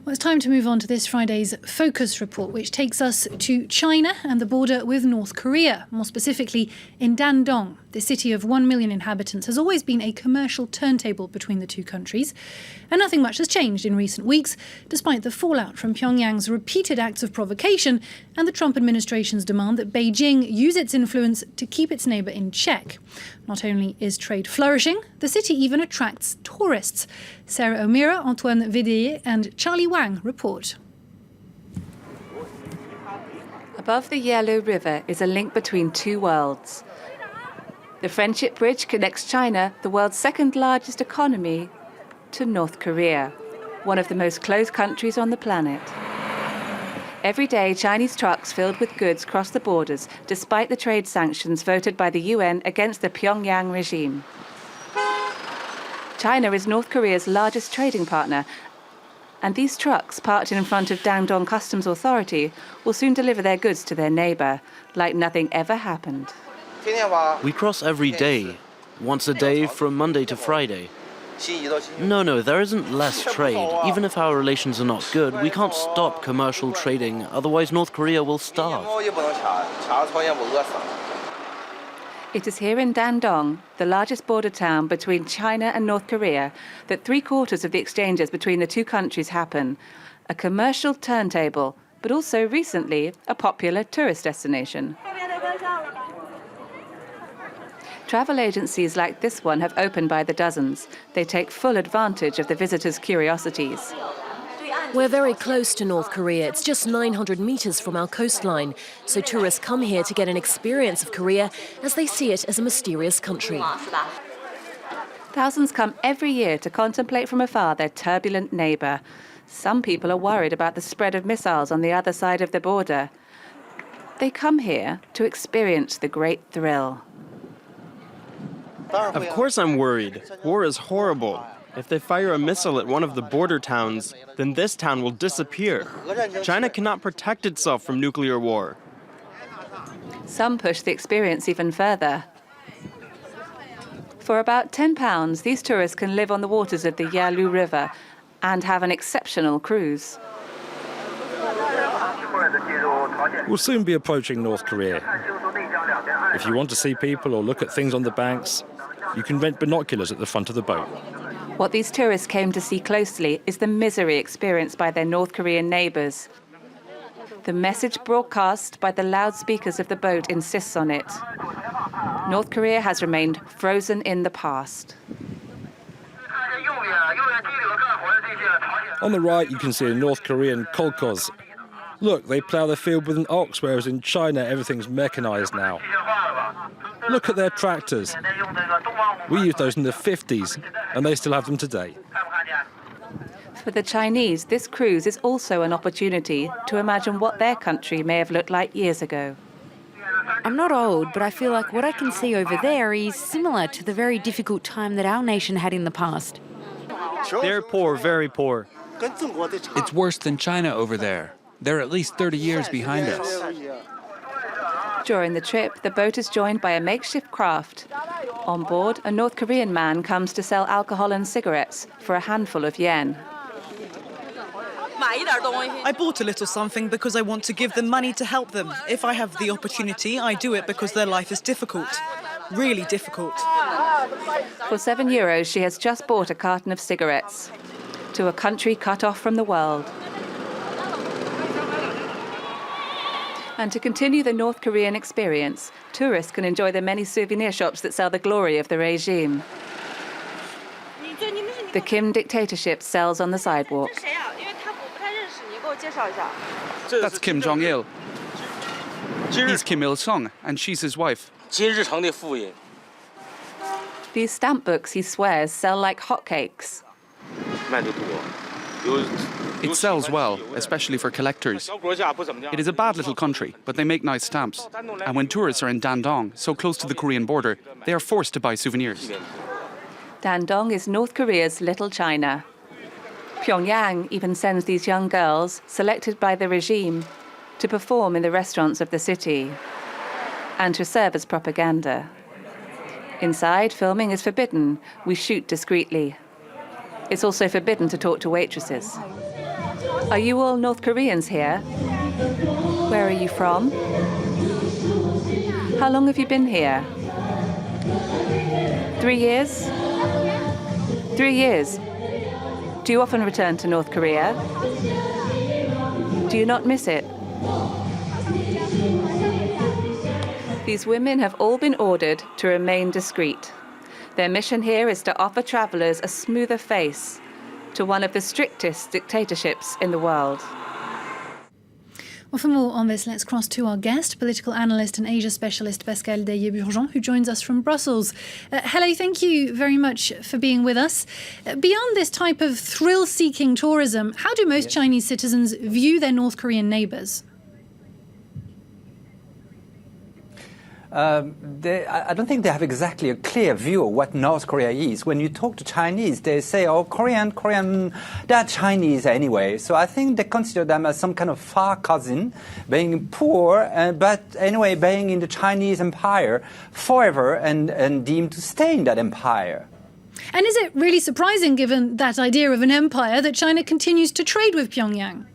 Well, it's time to move on to this Friday's Focus report, which takes us to China and the border with North Korea. More specifically, in Dandong, the city of 1 million inhabitants has always been a commercial turntable between the two countries. And nothing much has changed in recent weeks, despite the fallout from Pyongyang's repeated acts of provocation and the Trump administration's demand that Beijing use its influence to keep its neighbour in check. Not only is trade flourishing, the city even attracts tourists. Sarah O'Meara, Antoine Védéer and Charlie Wang report. Above the Burloux River is a link between two worlds. The Friendship Bridge connects China, the world's second largest economy, to North Korea, one of the most closed countries on the planet. Every day, Chinese trucks filled with goods cross the borders, despite the trade sanctions voted by the UN against the Pyongyang regime. China is North Korea's largest trading partner, and these trucks, parked in front of Dandong Customs Authority, will soon deliver their goods to their neighbour, like nothing ever happened. We cross every day, once a day from Monday to Friday. No, there isn't less trade. Even if our relations are not good, we can't stop commercial trading, otherwise North Korea will starve. It is here in Dandong, the largest border town between China and North Korea, that 3/4 of the exchanges between the two countries happen. A commercial turntable, but also recently a popular tourist destination. Travel agencies like this one have opened by the dozens. They take full advantage of the visitors' curiosities. We're very close to North Korea. It's just 900 meters from our coastline. So tourists come here to get an experience of Korea as they see it as a mysterious country. Thousands come every year to contemplate from afar their turbulent neighbour. Some people are worried about the spread of missiles on the other side of the border. They come here to experience the great thrill. Of course I'm worried. War is horrible. If they fire a missile at one of the border towns, then this town will disappear. China cannot protect itself from nuclear war. Some push the experience even further. For about £10, these tourists can live on the waters of the Burloux River and have an exceptional cruise. We'll soon be approaching North Korea. If you want to see people or look at things on the banks, you can rent binoculars at the front of the boat. What these tourists came to see closely is the misery experienced by their North Korean neighbours. The message broadcast by the loudspeakers of the boat insists on it. North Korea has remained frozen in the past. On the right, you can see a North Korean kolkhoz. Look, they plough the field with an ox, whereas in China, everything's mechanized now. Look at their tractors. We used those in the 50s, and they still have them today. For the Chinese, this cruise is also an opportunity to imagine what their country may have looked like years ago. I'm not old, but I feel like what I can see over there is similar to the very difficult time that our nation had in the past. They're poor, very poor. It's worse than China over there. They're at least 30 years behind us. During the trip, the boat is joined by a makeshift craft. On board, a North Korean man comes to sell alcohol and cigarettes for a handful of yen. I bought a little something because I want to give them money to help them. If I have the opportunity, I do it because their life is difficult. Really difficult. For €7, she has just bought a carton of cigarettes. To a country cut off from the world. And to continue the North Korean experience, tourists can enjoy the many souvenir shops that sell the glory of the regime. The Kim dictatorship sells on the sidewalk. That's Kim Jong-il. He's Kim Il-sung, and she's his wife. These stamp books, he swears, sell like hotcakes. It sells well, especially for collectors. It is a bad little country, but they make nice stamps. And when tourists are in Dandong, so close to the Korean border, they are forced to buy souvenirs. Dandong is North Korea's little China. Pyongyang even sends these young girls, selected by the regime, to perform in the restaurants of the city and to serve as propaganda. Inside, filming is forbidden. We shoot discreetly. It's also forbidden to talk to waitresses. Are you all North Koreans here? Where are you from? How long have you been here? 3 years? 3 years. Do you often return to North Korea? Do you not miss it? These women have all been ordered to remain discreet. Their mission here is to offer travellers a smoother face to one of the strictest dictatorships in the world. Well, for more on this, let's cross to our guest, political analyst and Asia specialist Pascal Deye-Burgeon, who joins us from Brussels. Hello, thank you very much for being with us. Beyond this type of thrill-seeking tourism, how do most Chinese citizens view their North Korean neighbours? I don't think they have exactly a clear view of what North Korea is. When you talk to Chinese, they say, oh, Korean, they're Chinese anyway. So I think they consider them as some kind of far cousin, being poor, but anyway, being in the Chinese empire forever and deemed to stay in that empire. And is it really surprising, given that idea of an empire, that China continues to trade with Pyongyang?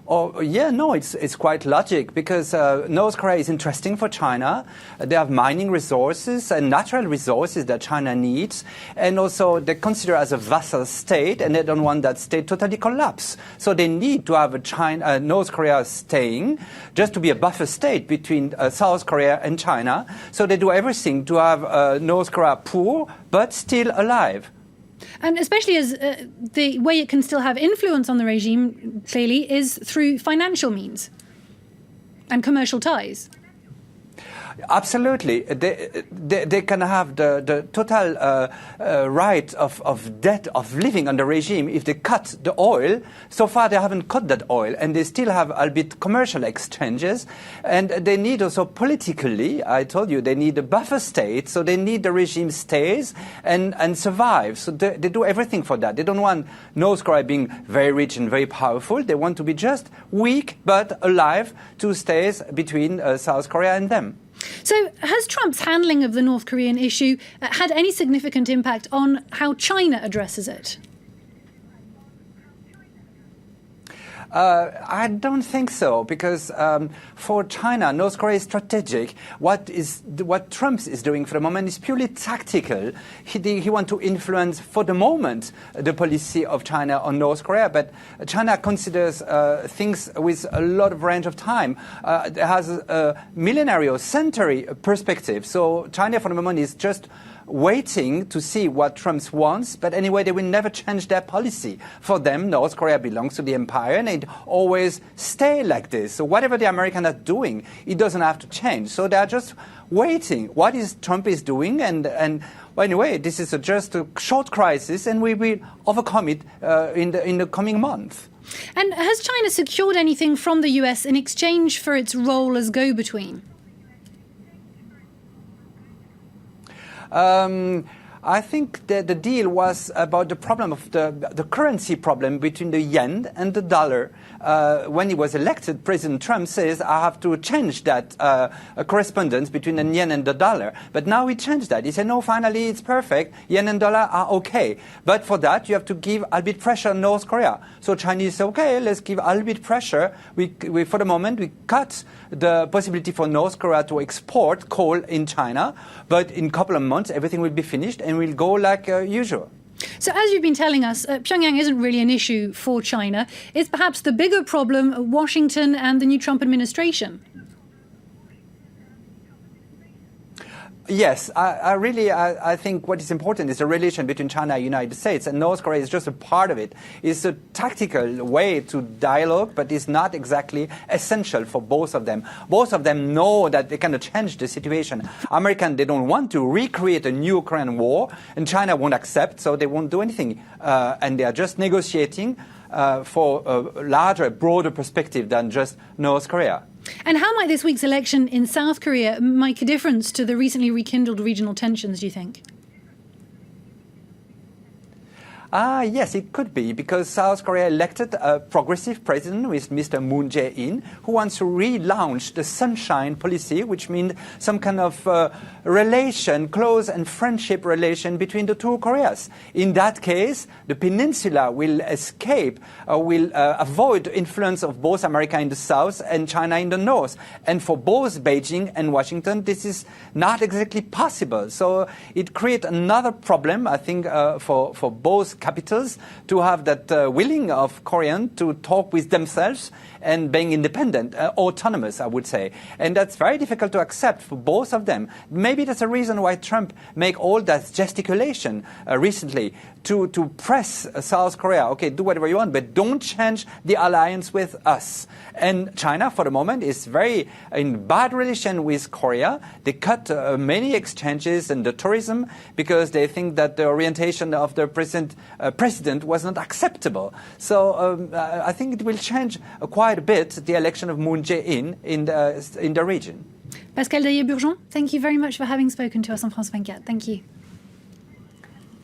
Oh, yeah, no, it's quite logic because North Korea is interesting for China. They have mining resources and natural resources that China needs. And also they consider as a vassal state and they don't want that state totally collapse. So they need to have North Korea staying just to be a buffer state between South Korea and China. So they do everything to have North Korea poor but still alive. And especially as the way it can still have influence on the regime, clearly, is through financial means and commercial ties. Absolutely. They can have the total right of debt of living under regime if they cut the oil. So far, they haven't cut that oil, and they still have albeit commercial exchanges. And they need also politically, I told you, they need a buffer state, so they need the regime stays and survive. So they do everything for that. They don't want North Korea being very rich and very powerful. They want to be just weak but alive to stay between South Korea and them. So has Trump's handling of the North Korean issue had any significant impact on how China addresses it? I don't think so, because for China, North Korea is strategic. What Trump is doing for the moment is purely tactical. He wants to influence, for the moment, the policy of China on North Korea. But China considers things with a lot of range of time. It has a millenary or century perspective. So China, for the moment, is just waiting to see what Trump wants, but anyway, they will never change their policy. For them, North Korea belongs to the empire, and it always stay like this. So whatever the Americans are doing, it doesn't have to change. So they are just waiting. What is Trump is doing, and well, anyway, this is just a short crisis, and we will overcome it in the coming month. And has China secured anything from the US in exchange for its role as go-between? I think that the deal was about the problem of the currency problem between the yen and the dollar. When he was elected, President Trump says, I have to change that correspondence between the yen and the dollar. But now he changed that. He said, no, finally it's perfect. Yen and dollar are okay. But for that, you have to give a bit pressure on North Korea. So Chinese say, okay, let's give a bit pressure. We for the moment, we cut the possibility for North Korea to export coal in China. But in a couple of months, everything will be finished and will go like usual. So as you've been telling us, Pyongyang isn't really an issue for China. It's perhaps the bigger problem Washington and the new Trump administration. Yes, I think what is important is the relation between China and the United States, and North Korea is just a part of it. It's a tactical way to dialogue, but it's not exactly essential for both of them. Both of them know that they cannot change the situation. Americans, they don't want to recreate a new Korean war, and China won't accept, so they won't do anything. And they are just negotiating for a larger, broader perspective than just North Korea. And how might this week's election in South Korea make a difference to the recently rekindled regional tensions, do you think? Yes, it could be, because South Korea elected a progressive president with Mr. Moon Jae-in, who wants to relaunch the sunshine policy, which means some kind of relation, close and friendship relation between the two Koreas. In that case, the peninsula will escape, will avoid the influence of both America in the south and China in the north. And for both Beijing and Washington, this is not exactly possible. So it creates another problem, I think, for both capitals to have that willing of Korean to talk with themselves and being independent, autonomous, I would say. And that's very difficult to accept for both of them. Maybe that's a reason why Trump make all that gesticulation recently to press South Korea, okay, do whatever you want, but don't change the alliance with us. And China, for the moment, is very in bad relation with Korea. They cut many exchanges and the tourism because they think that the orientation of the president was not acceptable. So I think it will change quite a bit the election of Moon Jae-in in the region. Pascal Daillé-Burgeon, thank you very much for having spoken to us on France 24. Thank you.